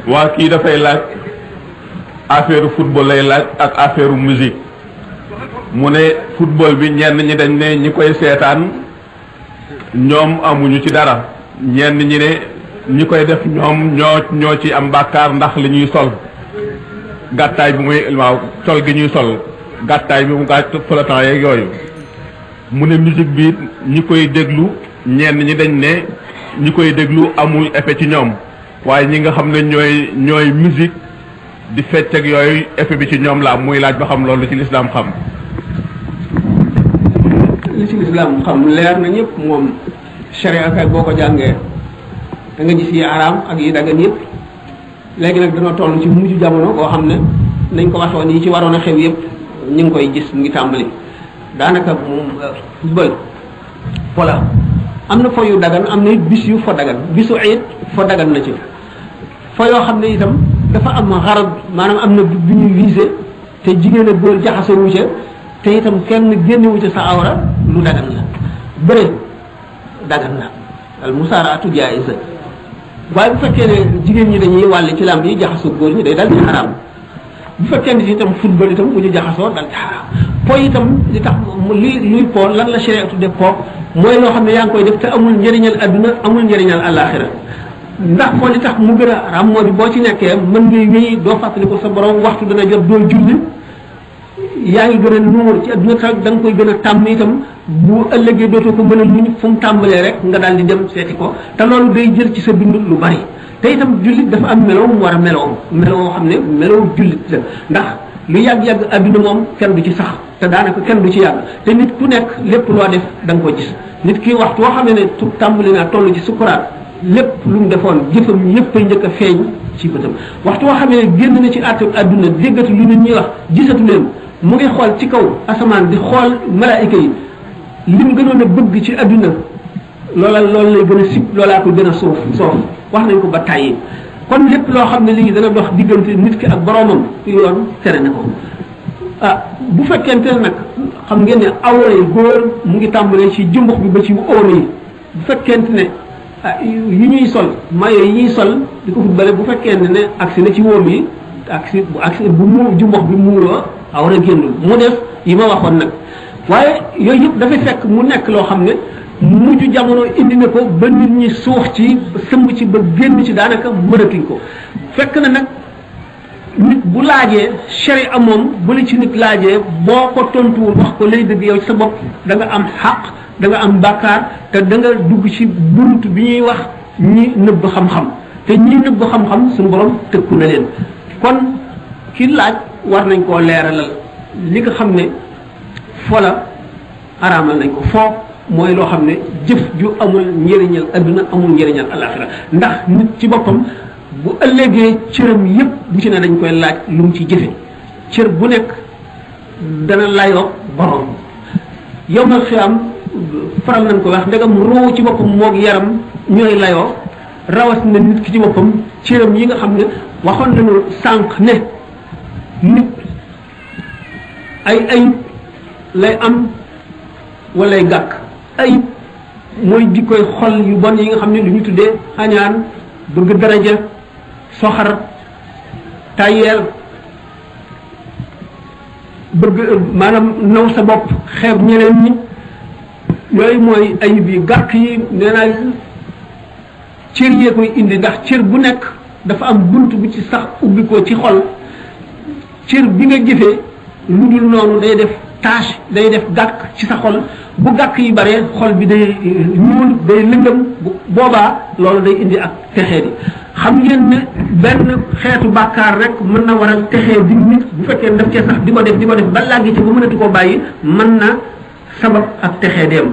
waa kii dafay laaj affaire football lay laaj ak affaire musique mu ne football bi ñenn ñi dañ ne ñi koy seetaan ñoom amuñu ci dara ñenn ñi ne ñi koy def ñoom ñoo ci am bàkkaar ndax li ñuy sol gàttaay bi muy waaw sol gi ñuy sol gàttaay bi mu gàtt flottant yeeg yooyu mu ne musique bi ñi koy déglu ñenn ñi dañ ne ñi koy déglu amul effet ci ñoom waaye ñi nga xam ne ñooy musique di fecc ak yooyu effet bi ci ñoom la am muy laaj ba xam loolu ci lislaam xam. li ci lislaam xam leer na ñëpp moom sharia kay boo ko jàngee da nga gis yi araam ak yi dagan yëpp léegi nag dana toll ci mujj jamono boo xam ne nañ ko waxoon yi ci waroon a xew yëpp ñu ngi koy gis mu ngi tàmbali daanaka football voilà am na fo yu dagan am na bis yu fo dagan bisu ayit fo dagan na ci fo yoo xam ne itam dafa am xarab maanaam am na bu ñuy visé te jigéen ak góor jaxase wu ca te itam kenn génnewu ca sa awra lu dagan la bëre dagan na al musaaraatu jaayisa waaye bu fekkee ne jigéen ñi dañuy wàll ci làmb yi jaxasoo góor ñi day dal di xaraam bu fekkee ne si itam football itam bu ñu jaxasoo dal di xaraam po itam li tax luy po lan la sharia tudde po mooy loo xam ne yaa ngi koy def te amul njëriñal adduna amul njëriñal àllaaxira ndax moo li tax mu gën a araam moo di boo ci nekkee mën ngay wéy doo fàttali ko sa borom waxtu dana jot doo julli yaa ngi gën a nuur ci adduna tax da nga koy gën a tàmm itam bu ëllëgee dootoo ko mën a muñ fu mu tàmbalee rek nga daal di dem seeti ko te loolu day jël ci sa dund lu bari te itam jullit dafa am meloo mu war a meloo xam ne meloo jullit la ndax lu yàgg-yàgg adduna moom kenn du ci sax te daanaka kenn du ci yàgg te nit ku nekk lépp loo def da nga ko gis nit ki waxtu woo xam ne tàmbali naa toll ci sukuraat lépp lu mu defoon jëfam yëpp ay njëkk a feeñ ci bëtam waxtu woo xam ne génn na ci àtte adduna déggatu lu nit ñuy wax gisatu leen mu ngi xool ci kaw asamaan di xool malaayika yi lim gënoon a bëgg ci adduna loolu lay gën a sib loolaa ko gën a soof wax nañ ko ba tàyyi kon lépp loo xam ne lii dana dox diggante nit ki ak boromam yoon tere na ko bu fekkente ne nag xam ngeen ne awra yi góor mu ngi tàmbalee ci jumbux bi ba ci óom yi bu fekkente ne yi ñuy sol mayo yi ñuy sol di ko footballé bu fekkente ne agsi na ci wóom yi agsi bu mu jumbux bi muuroo awra génnul mu def yi ma waxoon nag waaye yooyu yëpp dafay fekk mu nekk loo xam ne mujj jamono indi na ko ba nit ñi suux ci sëmb ci ba génn ci daanaka mënatuñ ko fekk na nag nit bu laajee sharia moom bu la ci nit laajee boo ko tontuwul wax ko lay dëgg yow ci sa bopp da nga am xaq da nga am bàkkaar te da nga dugg ci bunt bi ñuy wax ñi nëbb xam-xam te ñi nëbb xam-xam suñu borom tëkku na leen kon ki laaj war nañ koo leeralal li nga xam ne fola araamal nañ ko foo mooy loo xam ne jëf ju amul njëriñal adduna amul njëriñal alaxira ndax nit ci boppam bu ëllëgee cëram yépp bu ci ne dañ koy laaj lu mu ci jëfe cër bu nekk dana layoo borom yowmal xiyaam faral nañ ko wax ndegam roo ci boppam moog yaram ñooy layoo rawat na nit ki ci boppam cëram yi nga xam ne waxoon nañu sànq ne nit ay ayib lay am walay gàkk ayib mooy jikkoy xol yu bon yi nga xam ne lu ñu tuddee añaan bëgg daraja soxar tayeel bëgg maanaam naw sa bopp xeeb ñeneen ñi yooyu mooy ayib yi gàkk yi nee naa cër yee koy indi ndax cër bu nekk dafa am bunt bu ci sax ubbi ko ci xol cër bi nga jëfee lu dul noonu day def tâche day def gàkk ci sa xol bu gàkk yi bare xol bi day ñuul day lëndëm boobaa loolu day indi ak texee di xam ngeen ne benn xeetu bàkkaar rek mën na waral texee di nit bu fekkee daf cee sax di ko def ba làggi ci ba mënatu koo bàyyi mën na sabab ak texee dem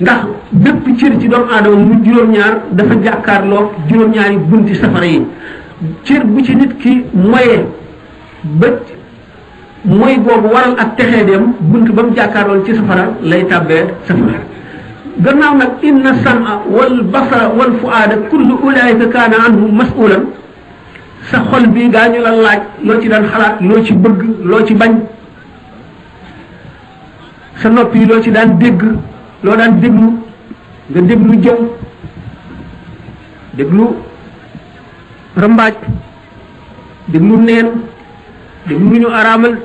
ndax bépp cër ci doomu aadama mu juróom-ñaar dafa jàkkaarloo juróom-ñaari bunti safara yi cër bu ci nit ki moyee bët mooy boobu waral ak texee dem bunt ba mu jàkkaaroon ci safara lay tàbbee safara gannaaw nag inna sama wal basara wal fuaada kullu ulaayika kaana anhu masulan sa xol bi gaa ñu la laaj loo ci daan xalaat loo ci bëgg loo ci bañ sa nopp yi loo ci daan dégg loo daan déglu nga déglu jëw déglu rambaaj déglu neen déglu lu ñu araamal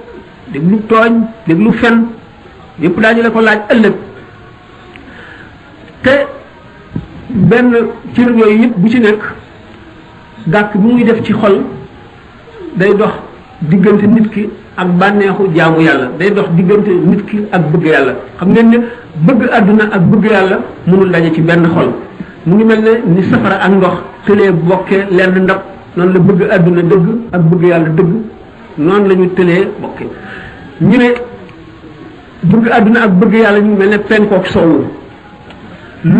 déglu tooñ déglu fen yépp daañu la ko laaj ëllëg te benn cër yooyu yëpp bu ci nekk gàkk bi muy def ci xol day dox diggante nit ki ak bànneexu jaamu yàlla day dox diggante nit ki ak bëgg yàlla xam ngeen ne bëgg àdduna ak bëgg yàlla mënul daje ci benn xol mu ngi mel ne ni safara ak ndox tëlee bokkee lenn ndab noonu la bëgg àdduna dëgg ak bëgg yàlla dëgg noonu la ñu tëlee bokkee ñu ne bëgg àdduna ak bëgg yàlla ñu mel ne penkook soowu